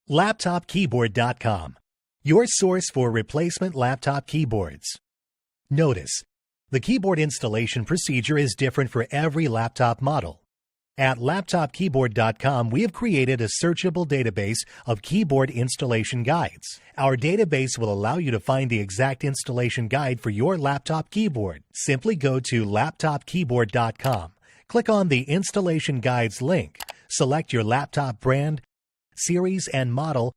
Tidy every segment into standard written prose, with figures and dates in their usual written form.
LaptopKeyboard.com, your source for replacement laptop keyboards. Notice, the keyboard installation procedure is different for every laptop model. At LaptopKeyboard.com, we have created a searchable database of keyboard installation guides. Our database will allow you to find the exact installation guide for your laptop keyboard. Simply go to LaptopKeyboard.com, click on the Installation Guides link, select your laptop brand, series, and model,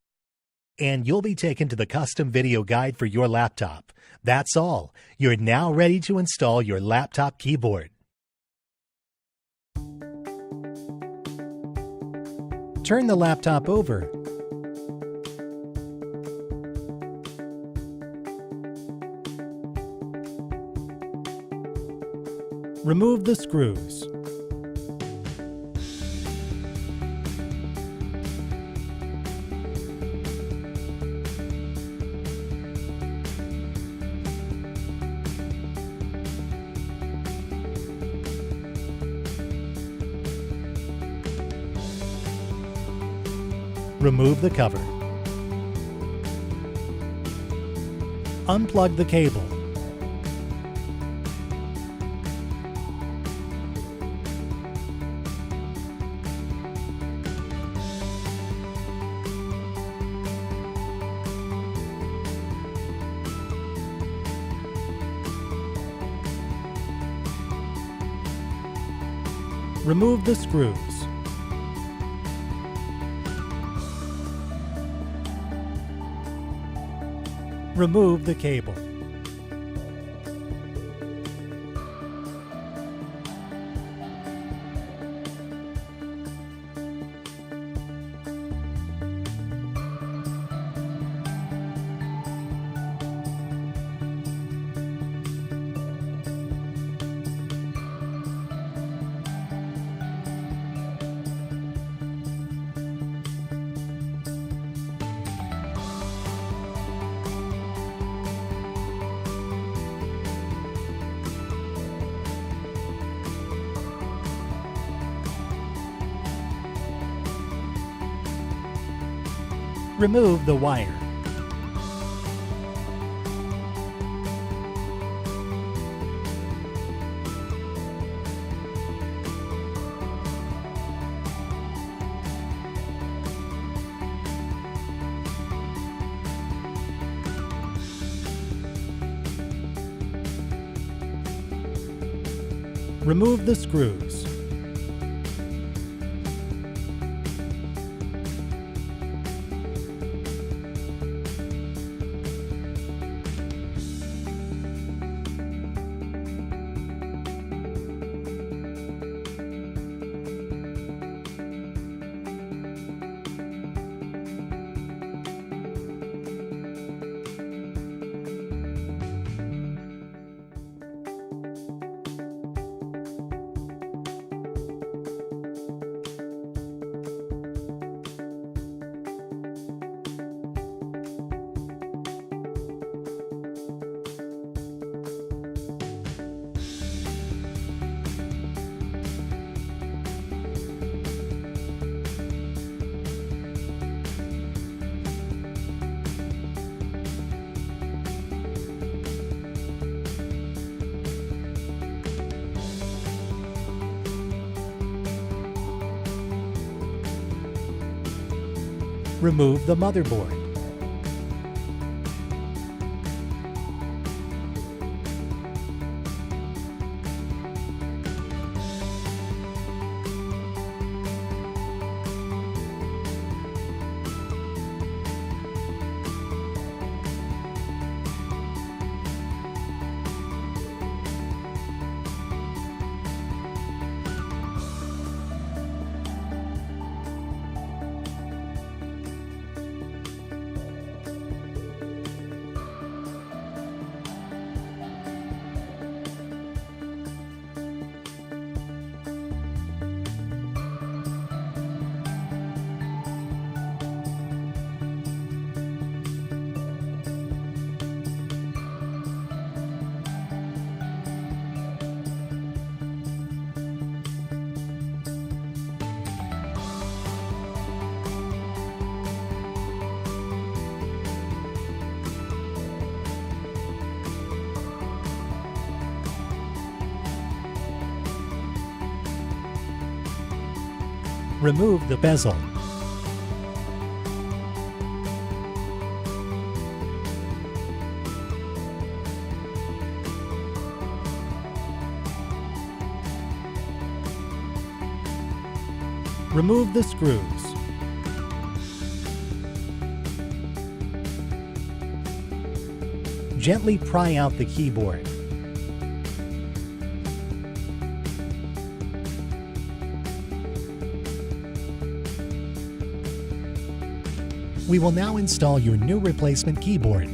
and you'll be taken to the custom video guide for your laptop. That's all. You're now ready to install your laptop keyboard. Turn the laptop over. Remove the screws. Remove the cover. Unplug the cable. Remove the screws. Remove the cable. Remove the wire. Remove the screws. Remove the motherboard. Remove the bezel. Remove the screws. Gently pry out the keyboard. We will now install your new replacement keyboard.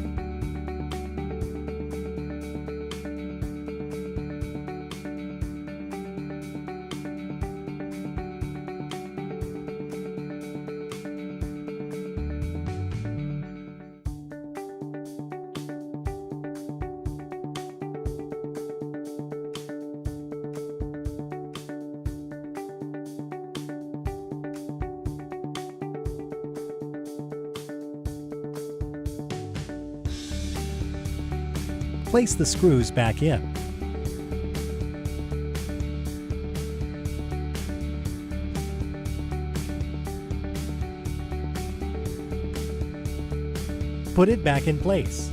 Place the screws back in. Put it back in place.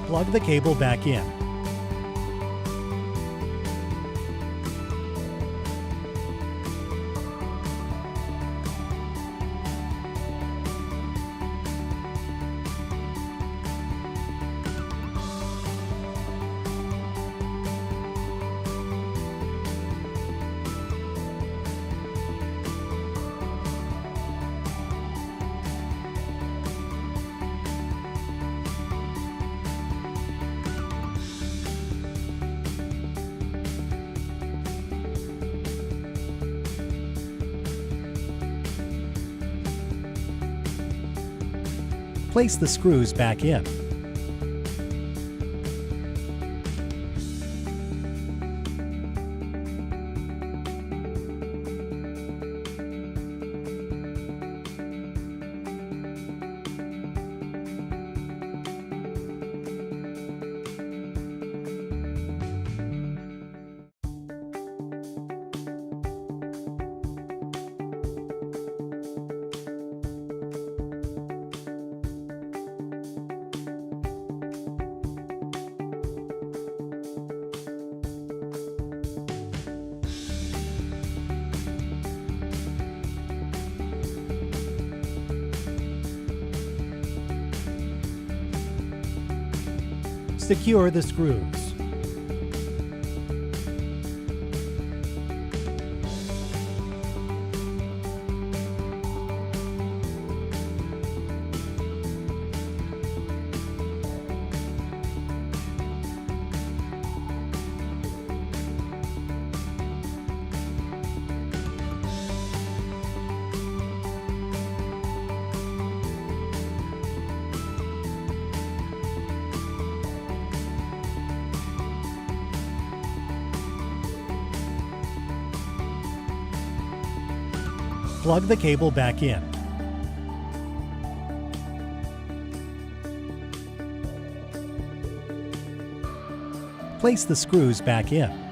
Plug the cable back in. Place the screws back in. Secure the screws. Plug the cable back in. Place the screws back in.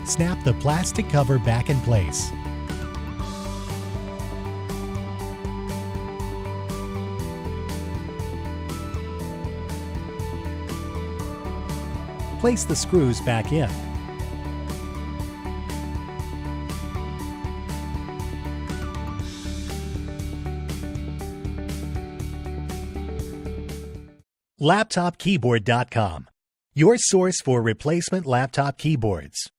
Snap the plastic cover back in place. Place the screws back in. LaptopKeyboard.com, your source for replacement laptop keyboards.